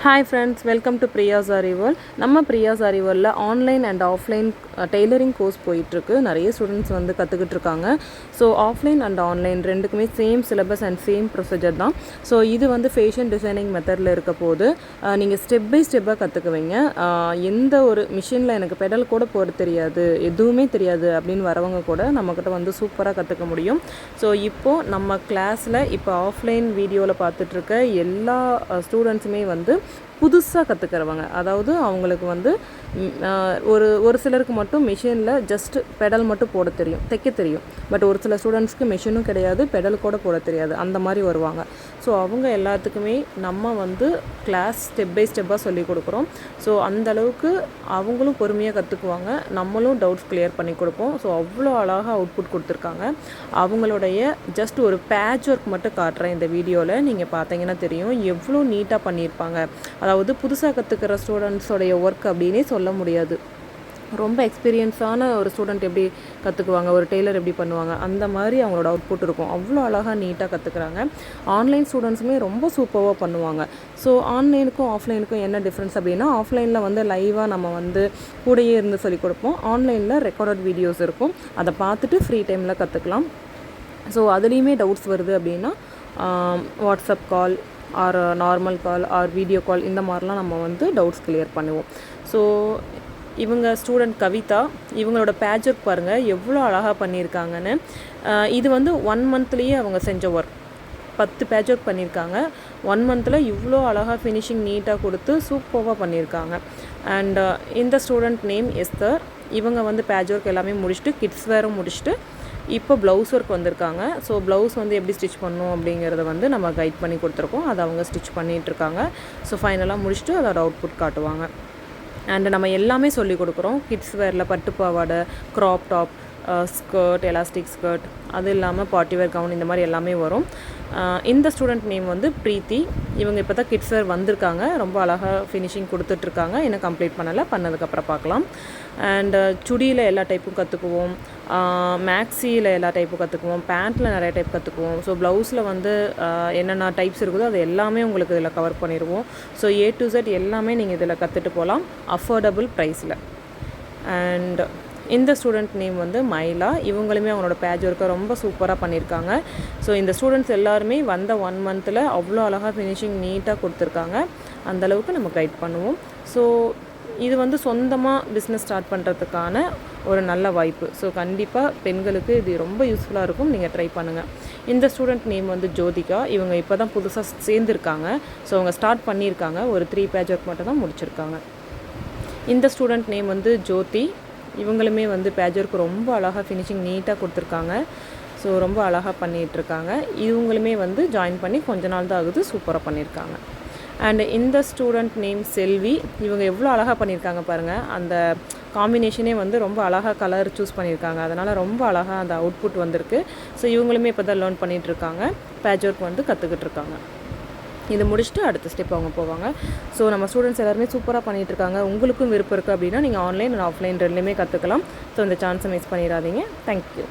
Hi friends, welcome to Priya's Ari World. நம்ம Priya's Ari Worldல online and offline tailoring course போயிட்டுருக்கு. நிறைய students வந்து கற்றுக்கிட்டு இருக்காங்க. ஸோ ஆஃப்லைன் அண்ட் ஆன்லைன் ரெண்டுக்குமே same syllabus and same procedure தான். ஸோ இது வந்து ஃபேஷன் டிசைனிங் மெத்தடில் இருக்க போது நீங்கள் ஸ்டெப் பை ஸ்டெப்பாக கற்றுக்குவீங்க. எந்த ஒரு மிஷினில் எனக்கு பெடல் கூட போட தெரியாது, எதுவுமே தெரியாது அப்படின்னு வரவங்க கூட நம்மக்கிட்ட வந்து சூப்பராக கற்றுக்க முடியும். ஸோ இப்போது நம்ம கிளாஸில் இப்போ ஆஃப்லைன் வீடியோவில் பார்த்துட்ருக்க எல்லா ஸ்டூடெண்ட்ஸுமே வந்து புதுசாக கற்றுக்கிறவங்க. அதாவது அவங்களுக்கு வந்து ஒரு சிலருக்கு மட்டும் மிஷினில் ஜஸ்ட் பெடல் மட்டும் போட தெரியும், தைக்க தெரியும். பட் ஒரு சில ஸ்டூடெண்ட்ஸ்க்கு மிஷினும் கிடையாது, பெடல் கூட போட தெரியாது, அந்த மாதிரி வருவாங்க. ஸோ அவங்க எல்லாத்துக்குமே நம்ம வந்து கிளாஸ் ஸ்டெப் பை ஸ்டெப்பாக சொல்லி கொடுக்குறோம். ஸோ அந்தளவுக்கு அவங்களும் பொறுமையாக கற்றுக்குவாங்க, நம்மளும் டவுட்ஸ் கிளியர் பண்ணி கொடுப்போம். ஸோ அவ்வளோ அழகாக அவுட்புட் கொடுத்துருக்காங்க. அவங்களுடைய ஜஸ்ட் ஒரு பேட்ச் ஒர்க் மட்டும் காட்டுறேன் இந்த வீடியோவில், நீங்கள் பார்த்தீங்கன்னா தெரியும் எவ்வளோ நீட்டாக பண்ணியிருப்பாங்க. அதாவது புதுசாக கற்றுக்கிற ஸ்டூடெண்ட்ஸோடைய ஒர்க் அப்படின்னே சொல்ல முடியாது. ரொம்ப எக்ஸ்பீரியன்ஸான ஒரு ஸ்டூடெண்ட் எப்படி கற்றுக்குவாங்க, ஒரு டெய்லர் எப்படி பண்ணுவாங்க, அந்த மாதிரி அவங்களோட அவுட்புட் இருக்கும். அவ்வளோ அழகாக நீட்டாக கற்றுக்குறாங்க. ஆன்லைன் ஸ்டூடெண்ட்ஸுமே ரொம்ப சூப்பராக பண்ணுவாங்க. ஸோ ஆன்லைனுக்கும் ஆஃப்லைனுக்கும் என்ன டிஃப்ரென்ஸ் அப்படின்னா, ஆஃப்லைனில் வந்து லைவாக நம்ம வந்து கூடயே இருந்து சொல்லிக் கொடுப்போம். ஆன்லைனில் ரெக்கார்டட் வீடியோஸ் இருக்கும், அதை பார்த்துட்டு ஃப்ரீ டைமில் கற்றுக்கலாம். ஸோ அதுலேயுமே டவுட்ஸ் வருது அப்படின்னா WhatsApp call or normal call or video call, இந்த மாதிரிலாம் நம்ம வந்து டவுட்ஸ் கிளியர் பண்ணுவோம். ஸோ இவங்க ஸ்டூடெண்ட் கவிதா, இவங்களோட பேட்ச் ஒர்க் பாருங்கள் எவ்வளோ அழகாக பண்ணியிருக்காங்கன்னு. இது வந்து 1 மந்த்லேயே அவங்க செஞ்ச ஒர்க். 10 பேட்ச் ஒர்க் பண்ணியிருக்காங்க. 1 மந்தில் இவ்வளோ அழகாக ஃபினிஷிங் நீட்டாக கொடுத்து சூப்பராக பண்ணியிருக்காங்க. அண்ட் இந்த ஸ்டூடெண்ட் நேம் எஸ்தர். இவங்க வந்து பேட்ச் ஒர்க் எல்லாமே முடிச்சுட்டு கிட்ஸ் வேரும் முடிச்சுட்டு இப்போ ப்ளவுஸ் ஒர்க் வந்திருக்காங்க. ஸோ ப்ளவுஸ் வந்து எப்படி ஸ்டிச் பண்ணணும் அப்படிங்கிறத வந்து நம்ம கைட் பண்ணி கொடுத்துருக்கோம். அதை அவங்க ஸ்டிச் பண்ணிகிட்ருக்காங்க. ஸோ ஃபைனலாக முடிச்சுட்டு அதோட அவுட்புட் காட்டுவாங்க. அண்டு நம்ம எல்லாமே சொல்லிக் கொடுக்குறோம். கிட்ஸ் வேரில் பட்டு பாவாடை, crop top, skirt, elastic skirt, அது இல்லாமல் பார்ட்டி வேர் கவுன், இந்த மாதிரி எல்லாமே வரும். இந்த ஸ்டூடெண்ட் நேம் வந்து ப்ரீத்தி. இவங்க இப்போ தான் கிட்ஸ் வேர் வந்திருக்காங்க. ரொம்ப அழகாக ஃபினிஷிங் கொடுத்துட்ருக்காங்க. இன்னும் கம்ப்ளீட் பண்ணலை, பண்ணதுக்கப்புறம் பார்க்கலாம். அண்டு சுடியில் எல்லா டைப்பும் கற்றுக்குவோம், மேக்ஸியில் எல்லா டைப்பும் கற்றுக்குவோம், பேண்ட்டில் நிறைய டைப் கற்றுக்குவோம். ஸோ ப்ளவுஸில் வந்து என்னென்ன டைப்ஸ் இருக்குதோ அது எல்லாமே உங்களுக்கு இதில் கவர் பண்ணிடுவோம். ஸோ A to Z எல்லாமே நீங்கள் இதில் கற்றுட்டு போகலாம் அஃபோர்டபுள் ப்ரைஸில். அண்ட் இந்த ஸ்டூடெண்ட் நேம் வந்து மைலா. இவங்களுமே அவங்களோட பேட்ச் ஒர்க்கை ரொம்ப சூப்பராக பண்ணியிருக்காங்க. ஸோ இந்த ஸ்டூடெண்ட்ஸ் எல்லாருமே வந்த 1 மந்தில் அவ்வளோ அழகாக ஃபினிஷிங் நீட்டாக கொடுத்துருக்காங்க. அந்தளவுக்கு நம்ம கைட் பண்ணுவோம். ஸோ இது வந்து சொந்தமாக பிஸ்னஸ் ஸ்டார்ட் பண்ணுறதுக்கான ஒரு நல்ல வாய்ப்பு. ஸோ கண்டிப்பாக பெண்களுக்கு இது ரொம்ப யூஸ்ஃபுல்லாக இருக்கும், நீங்கள் ட்ரை பண்ணுங்கள். இந்த ஸ்டூடெண்ட் நேம் வந்து ஜோதிகா. இவங்க இப்போ தான் புதுசாக சேர்ந்துருக்காங்க. ஸோ அவங்க ஸ்டார்ட் பண்ணியிருக்காங்க. ஒரு 3 பேட்ச் ஒர்க் மட்டும் தான் முடிச்சிருக்காங்க. இந்த ஸ்டூடெண்ட் நேம் வந்து ஜோதி. இவங்களுமே வந்து பேட்ச் ஒர்க் ரொம்ப அழகாக ஃபினிஷிங் நீட்டாக கொடுத்துருக்காங்க. ஸோ ரொம்ப அழகாக பண்ணிகிட்ருக்காங்க. இவங்களுமே வந்து ஜாயின் பண்ணி கொஞ்ச நாள் தான் ஆகுது, சூப்பராக பண்ணியிருக்காங்க. அண்ட் இந்த ஸ்டூடெண்ட் நேம் செல்வி. இவங்க எவ்வளோ அழகாக பண்ணியிருக்காங்க பாருங்கள். அந்த காம்பினேஷனே வந்து ரொம்ப அழகாக கலர் சூஸ் பண்ணியிருக்காங்க. அதனால் ரொம்ப அழகாக அந்த அவுட்புட் வந்திருக்கு. ஸோ இவங்களுமே இப்போ தான் லேர்ன் பண்ணிகிட்ருக்காங்க. பேட்ச் ஒர்க் வந்து கற்றுக்கிட்டு இருக்காங்க. இது முடிச்சுட்டு அடுத்த ஸ்டெப் அவங்க போவாங்க. ஸோ நம்ம ஸ்டூடெண்ட்ஸ் எல்லாருமே சூப்பராக பண்ணிகிட்ருக்காங்க. உங்களுக்கும் விருப்பம் இருக்குது அப்படின்னா நீங்கள் ஆன்லைன் அண்ட் ஆஃப்லைன் ரெண்டுலேயுமே கற்றுக்கலாம். ஸோ இந்த சான்ஸை மிஸ் பண்ணிடாதீங்க. தேங்க்யூ.